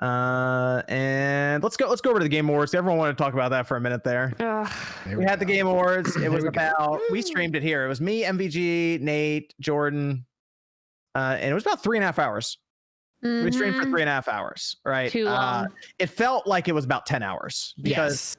And let's go over to the Game Awards. Everyone wanted to talk about that for a minute there. We had the Game Awards. It was we streamed it here. It was me, MVG, Nate, Jordan, and it was about 3.5 hours. We streamed for 3.5 hours, right? Too long. It felt like it was about 10 hours because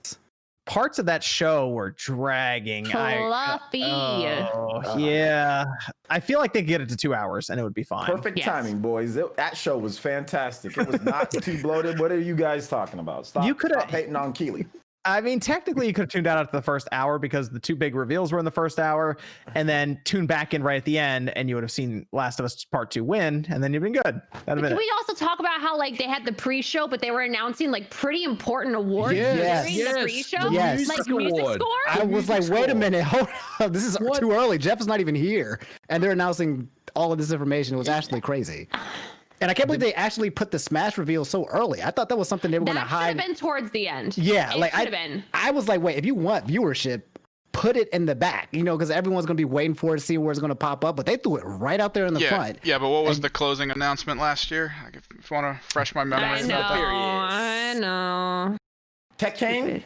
parts of that show were dragging. Fluffy. Yeah. I feel like they could get it to 2 hours and it would be fine. Perfect timing, boys. That show was fantastic. It was not too bloated. What are you guys talking about? Stop hating on Keely. I mean, technically, you could have tuned out after the first hour because the two big reveals were in the first hour, and then tune back in right at the end, and you would have seen Last of Us Part 2 win, and then you've been good. Can we also talk about how like they had the pre-show, but they were announcing like pretty important awards during the pre-show? Yes. Like music score? I was like, wait a minute, hold up, this is too early. Jeff is not even here, and they're announcing all of this information. It was actually crazy. And I can't believe they actually put the Smash reveal so early. I thought that was something they were going to hide. That should have been towards the end. Yeah, I was like, wait, if you want viewership, put it in the back, because everyone's going to be waiting for it to see where it's going to pop up. But they threw it right out there in the front. Yeah, but what was the closing announcement last year? Like, if you want to refresh my memory. I know. Tekken?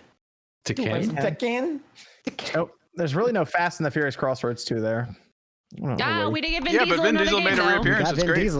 Oh, there's really no Fast and the Furious Crossroads 2 there. We didn't get Vin Diesel. But Vin Diesel made a reappearance. It's great.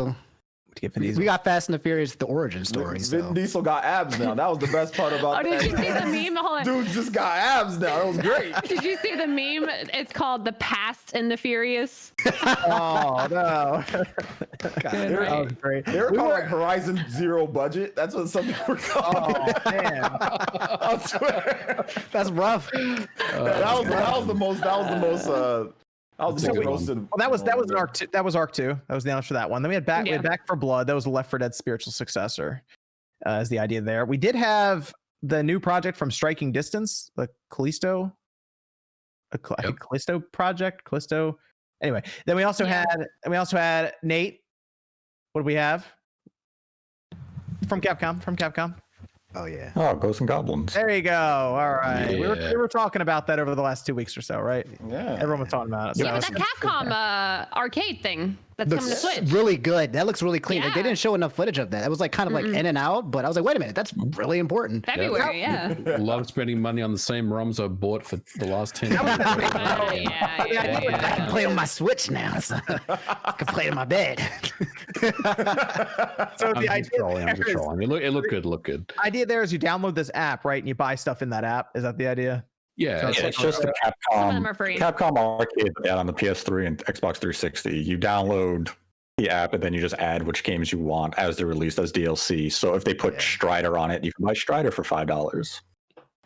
We got Fast and the Furious, the origin story. Vin Diesel got abs now. That was the best part about that. Did you see the meme? Hold on. Dude just got abs now. That was great. Did you see the meme? It's called The Past and the Furious. Oh, no. That was great. They were calling like Horizon Zero Budget. That's what some people were calling it. Oh, man. I swear. That's rough. That was the most that was arc 2. That was arc 2. That was the answer for that one. Then we had Back for Blood. That was the Left 4 Dead spiritual successor. Is the idea there. We did have the new project from Striking Distance, the Callisto project. Callisto. Anyway, then we also had Nate. What do we have? From Capcom. Oh yeah. Oh, Ghosts and Goblins. There you go. All right. Yeah. We were talking about that over the last 2 weeks or so, right? Yeah. Everyone was talking about it. Yeah, but that Capcom arcade thing that's coming to Switch. Really good. That looks really clean. Yeah. Like, they didn't show enough footage of that. It was like kind of like in and out, but I was like, wait a minute, that's really important. February, Love spending money on the same ROMs I bought for the last 10 years. I can play on my Switch now. So I can play in my bed. So I'm controlling. It looked good. Idea there is you download this app, right, and you buy stuff in that app. Is that the idea? Yeah, it's just the Capcom Arcade they had on the PS3 and Xbox 360. You download the app and then you just add which games you want as they're released as DLC. So if they put Strider on it, you can buy Strider for $5.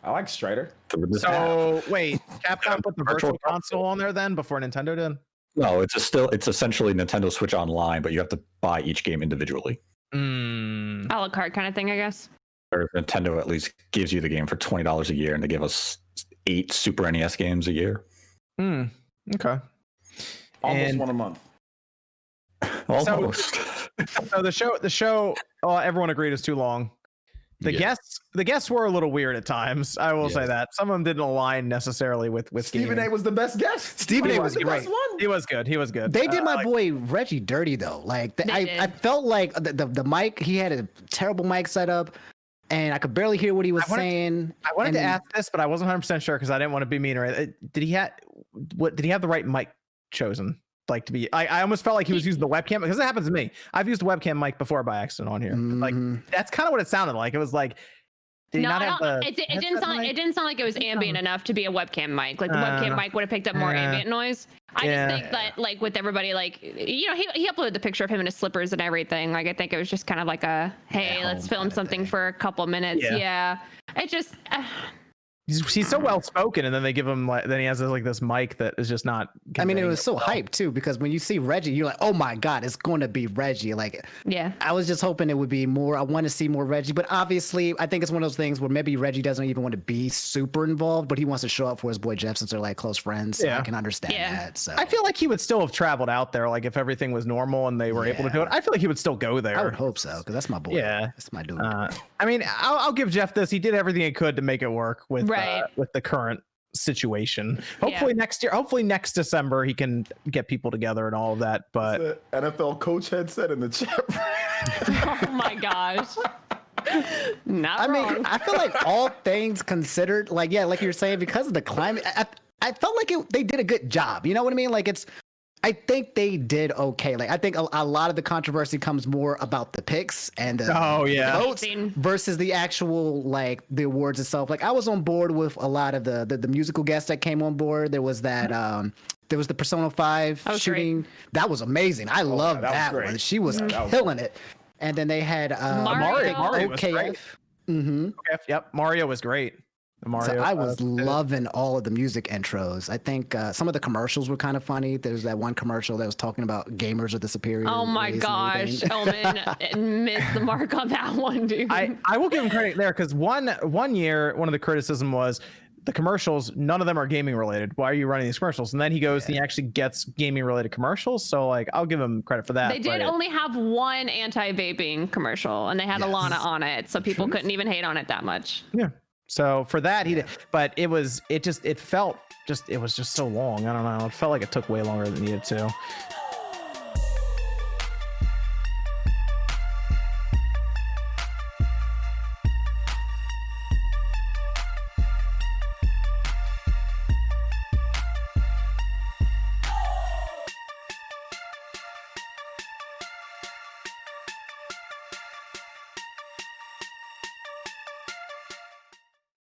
I like Strider. So wait, Capcom put the virtual console on there then before Nintendo did? No, it's essentially Nintendo Switch Online, but you have to buy each game individually. A la carte kind of thing, I guess. Or Nintendo at least gives you the game for $20 a year, and they give us 8 Super NES games a year. Okay. Almost one a month. Almost. So the show. Everyone agreed is too long. The guests were a little weird at times. I will say that some of them didn't align necessarily with Stephen A. was the best guest. Stephen A. was great. He was good. They did my boy Reggie dirty though. Like I felt like the mic. He had a terrible mic setup, and I could barely hear what he was saying. I wanted to ask this, but I wasn't 100% sure because I didn't want to be mean. Did he have the right mic chosen? Like to be, I almost felt like he was using the webcam because it happens to me. I've used the webcam mic before by accident on here. Like that's kind of what it sounded like. It was like, did he not have the? It didn't sound like it was ambient enough to be a webcam mic. Like the webcam mic would have picked up more ambient noise. I just think that like with everybody, like he uploaded the picture of him in his slippers and everything. Like I think it was just kind of like a let's film something for a couple minutes. Yeah. It just. He's so well spoken, and then they give him then he has this mic that is just not. I mean, it was so hyped too because when you see Reggie, you're like, oh my god, it's going to be Reggie. Like, I was just hoping it would be more. I want to see more Reggie, but obviously, I think it's one of those things where maybe Reggie doesn't even want to be super involved, but he wants to show up for his boy Jeff since they're like close friends. So I can understand that. So I feel like he would still have traveled out there, like if everything was normal and they were able to do it. I feel like he would still go there. I would hope so because that's my boy. Yeah, that's my dude. I mean, I'll give Jeff this. He did everything he could to make it work with the current situation. Hopefully next December he can get people together and all of that. But NFL coach headset in the chat. Oh my gosh. Not I wrong. mean, I feel like all things considered, like like you're saying, because of the climate, I felt like they did a good job. You know what I mean? Like I think they did okay. Like I think a lot of the controversy comes more about the picks and the votes versus the actual like the awards itself. Like I was on board with a lot of the musical guests that came on board. There was that there was the Persona 5 shooting. Great. That was amazing. I loved that one. She was killing it. And then they had Mario was great. Mm-hmm. Yep, Mario was great. Mario, so I was loving all of the music intros. I think some of the commercials were kind of funny. There's that one commercial that was talking about gamers are the superior. Oh my gosh, Elman missed the mark on that one, dude. I will give him credit there because one year, one of the criticism was the commercials, none of them are gaming related. Why are you running these commercials? And then he goes and he actually gets gaming related commercials. So like, I'll give him credit for that. They did only have one anti-vaping commercial and they had Alana on it. So people couldn't even hate on it that much. Yeah. So for that he did, but it was just so long. I don't know. It felt like it took way longer than it needed to.